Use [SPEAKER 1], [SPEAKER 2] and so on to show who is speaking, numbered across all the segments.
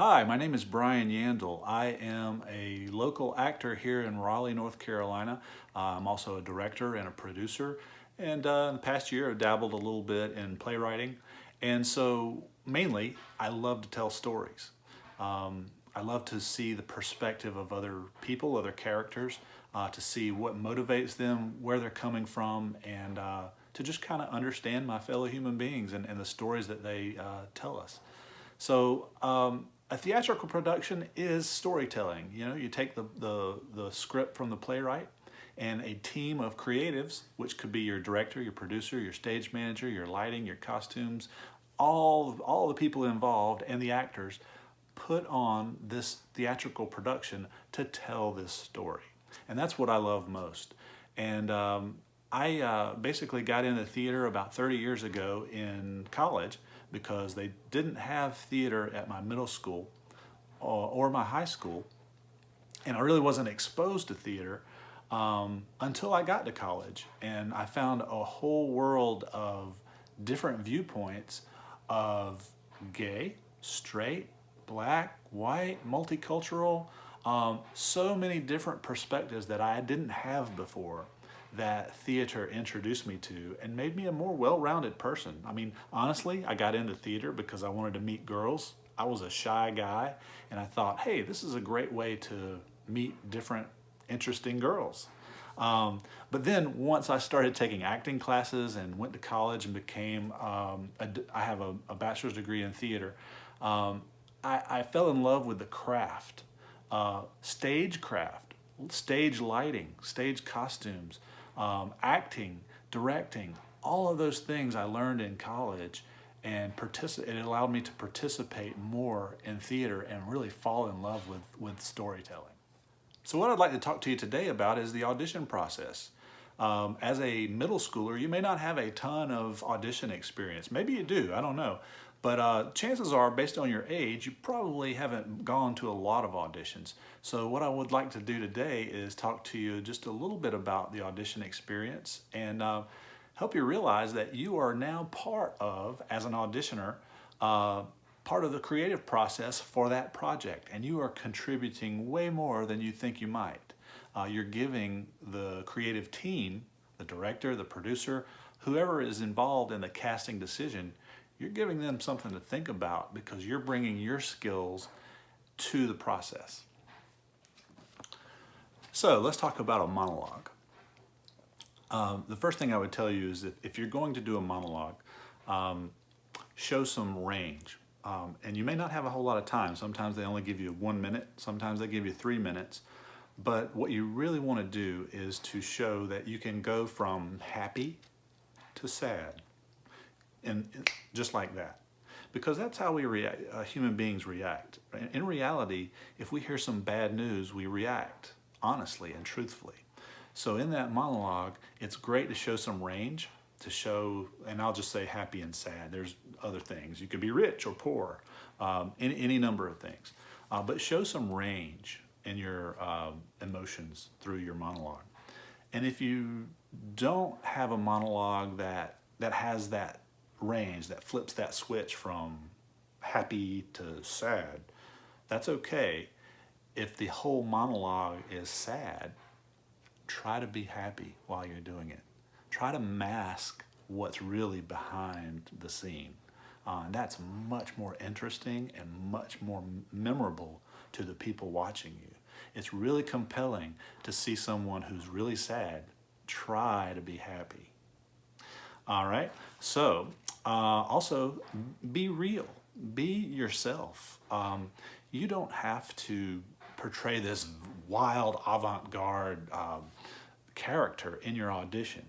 [SPEAKER 1] Hi, my name is Brian Yandel. I am a local actor here in Raleigh, North Carolina. I'm also a director and a producer. And in the past year, I've dabbled a little bit in playwriting. And so, mainly, I love to tell stories. I love to see the perspective of other people, other characters, to see what motivates them, where they're coming from, and to just kind of understand my fellow human beings and the stories that they tell us. So a theatrical production is storytelling. You know, you take the script from the playwright and a team of creatives, which could be your director, your producer, your stage manager, your lighting, your costumes, all the people involved and the actors put on this theatrical production to tell this story. And that's what I love most. And I basically got into theater about 30 years ago in college because they didn't have theater at my middle school or my high school. And I really wasn't exposed to theater until I got to college. And I found a whole world of different viewpoints of gay, straight, black, white, multicultural, so many different perspectives that I didn't have before that theater introduced me to and made me a more well-rounded person. I mean, honestly, I got into theater because I wanted to meet girls. I was a shy guy, and I thought, hey, this is a great way to meet different, interesting girls. But then once I started taking acting classes and went to college and became, I have a bachelor's degree in theater, I fell in love with the craft, stage craft, stage lighting, stage costumes, acting, directing, all of those things I learned in college and it allowed me to participate more in theater and really fall in love with storytelling. So what I'd like to talk to you today about is the audition process. As a middle schooler, you may not have a ton of audition experience. Maybe you do, I don't know. But chances are, based on your age, you probably haven't gone to a lot of auditions. So what I would like to do today is talk to you just a little bit about the audition experience and help you realize that you are now part of, as an auditioner, part of the creative process for that project. And you are contributing way more than you think you might. You're giving the creative team, the director, the producer, whoever is involved in the casting decision, you're giving them something to think about because you're bringing your skills to the process. So let's talk about a monologue. The first thing I would tell you is that if you're going to do a monologue, show some range. And you may not have a whole lot of time. Sometimes they only give you 1 minute. Sometimes they give you 3 minutes. But what you really want to do is to show that you can go from happy to sad. And just like that, because that's how we react. Human beings react. In reality, if we hear some bad news, we react honestly and truthfully. So in that monologue, it's great to show some range, to show, and I'll just say happy and sad. There's other things. You could be rich or poor, any number of things. But show some range in your emotions through your monologue. And if you don't have a monologue that has that range, that flips that switch from happy to sad, that's okay. If the whole monologue is sad, try to be happy while you're doing it. Try to mask what's really behind the scene. And that's much more interesting and much more memorable to the people watching you. It's really compelling to see someone who's really sad try to be happy. All right, so also be real, be yourself. You don't have to portray this wild avant-garde character in your audition.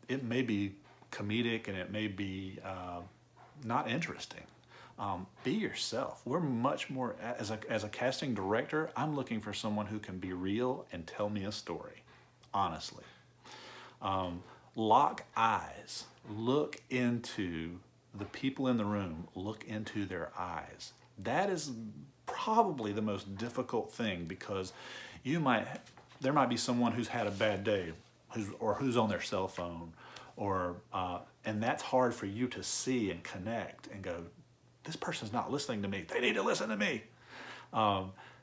[SPEAKER 1] It may be comedic and it may be not interesting. Be yourself. We're much more, as a casting director, I'm looking for someone who can be real and tell me a story, honestly. Lock eyes. Look into the people in the room. Look into their eyes. That is probably the most difficult thing because there might be someone who's had a bad day who's on their cell phone and that's hard for you to see and connect and go, this person's not listening to me. They need to listen to me.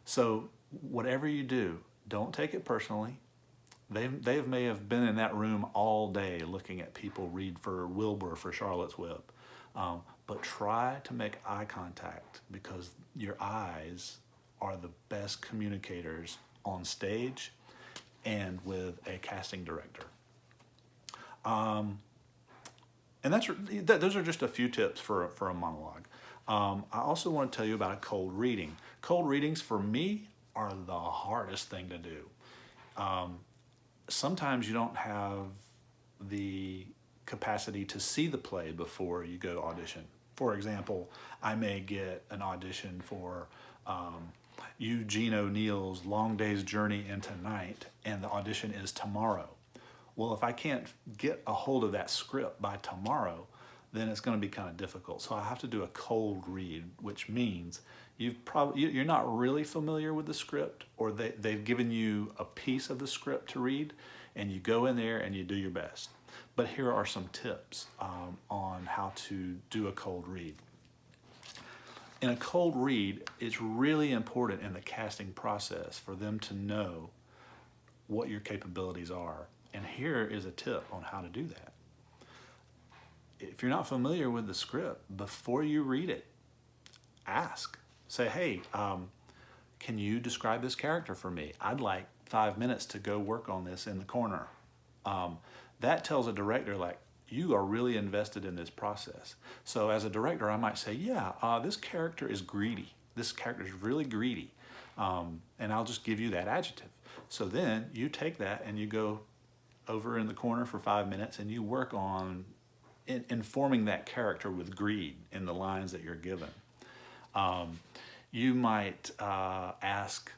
[SPEAKER 1] So whatever you do, don't take it personally. They may have been in that room all day looking at people read for Wilbur for Charlotte's Web. But try to make eye contact, because your eyes are the best communicators on stage and with a casting director. And those are just a few tips for a monologue. I also want to tell you about a cold reading. Cold readings for me are the hardest thing to do. Sometimes you don't have the capacity to see the play before you go audition. For example, I may get an audition for Eugene O'Neill's Long Day's Journey into Night, and the audition is tomorrow. Well, if I can't get a hold of that script by tomorrow, then it's going to be kind of difficult. So I have to do a cold read, which means you're not really familiar with the script, or they've given you a piece of the script to read, and you go in there and you do your best. But here are some tips on how to do a cold read. In a cold read, it's really important in the casting process for them to know what your capabilities are. And here is a tip on how to do that. If you're not familiar with the script, before you read it, ask. Say, hey, can you describe this character for me? I'd like 5 minutes to go work on this in the corner. That tells a director, like, you are really invested in this process. So as a director, I might say, yeah, this character is greedy. This character is really greedy. And I'll just give you that adjective. So then you take that and you go over in the corner for 5 minutes and you work on informing that character with greed in the lines that you're given. You might ask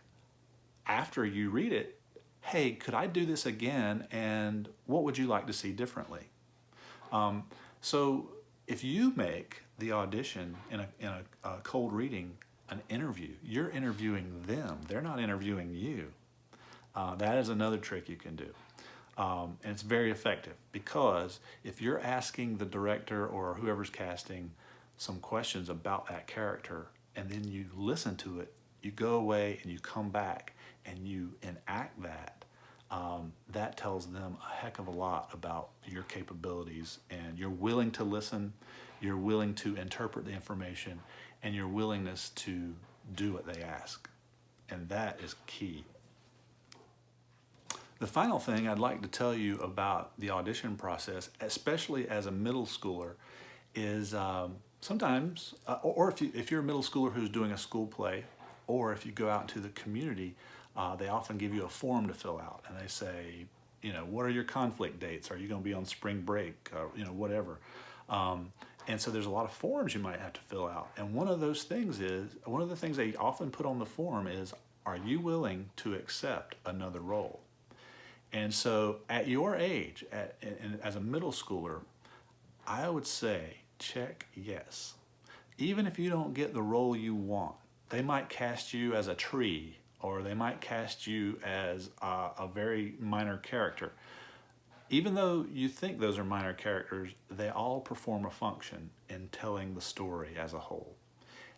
[SPEAKER 1] after you read it, hey, could I do this again, and what would you like to see differently? So if you make the audition in a cold reading an interview, you're interviewing them. They're not interviewing you. That is another trick you can do. And it's very effective, because if you're asking the director or whoever's casting some questions about that character, and then you listen to it, you go away and you come back and you enact that, that tells them a heck of a lot about your capabilities, and you're willing to listen, you're willing to interpret the information, and your willingness to do what they ask. And that is key. The final thing I'd like to tell you about the audition process, especially as a middle schooler, is sometimes, or if you're a middle schooler who's doing a school play, or if you go out into the community, they often give you a form to fill out, and they say, what are your conflict dates? Are you going to be on spring break? Whatever. And so there's a lot of forms you might have to fill out. And one of the things they often put on the form is, are you willing to accept another role? And so at your age, as a middle schooler, I would say check yes. Even if you don't get the role you want, they might cast you as a tree, or they might cast you as a very minor character. Even though you think those are minor characters, they all perform a function in telling the story as a whole.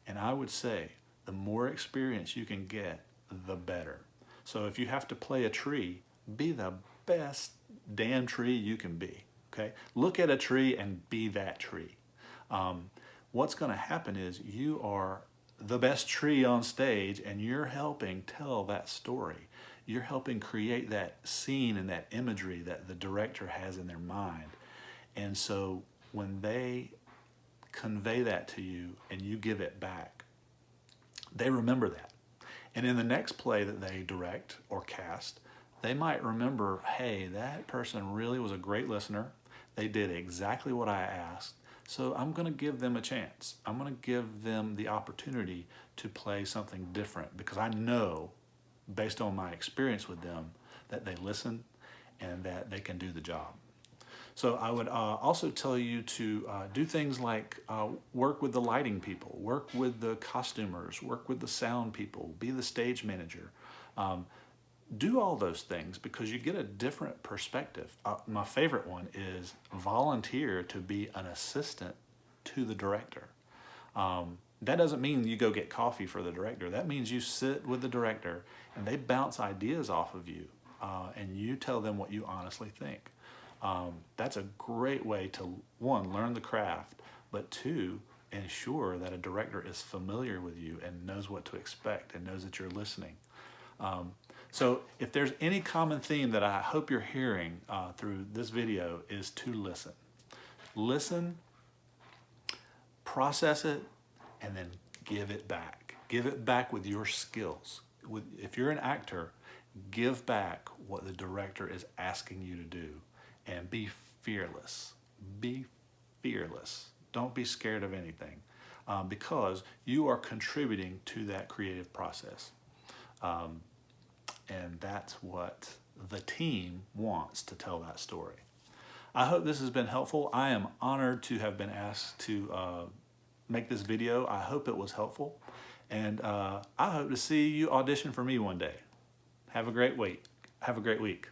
[SPEAKER 1] And I would say the more experience you can get, the better. So if you have to play a tree, be the best damn tree you can be, okay? Look at a tree and be that tree. What's going to happen is you are the best tree on stage, and you're helping tell that story. You're helping create that scene and that imagery that the director has in their mind. And so when they convey that to you and you give it back, they remember that. And in the next play that they direct or cast, they might remember, hey, that person really was a great listener. They did exactly what I asked. So I'm going to give them a chance. I'm going to give them the opportunity to play something different, because I know, based on my experience with them, that they listen and that they can do the job. So I would also tell you to do things like work with the lighting people, work with the costumers, work with the sound people, be the stage manager. Do all those things, because you get a different perspective. My favorite one is volunteer to be an assistant to the director. That doesn't mean you go get coffee for the director. That means you sit with the director and they bounce ideas off of you, and you tell them what you honestly think. That's a great way to, one, learn the craft, but two, ensure that a director is familiar with you and knows what to expect and knows that you're listening. So if there's any common theme that I hope you're hearing through this video, is to listen. Listen, process it, and then give it back. Give it back with your skills. If you're an actor, give back what the director is asking you to do, and be fearless. Be fearless. Don't be scared of anything, because you are contributing to that creative process. And that's what the team wants, to tell that story. I hope this has been helpful. I am honored to have been asked to make this video. I hope it was helpful. And I hope to see you audition for me one day. Have a great week. Have a great week.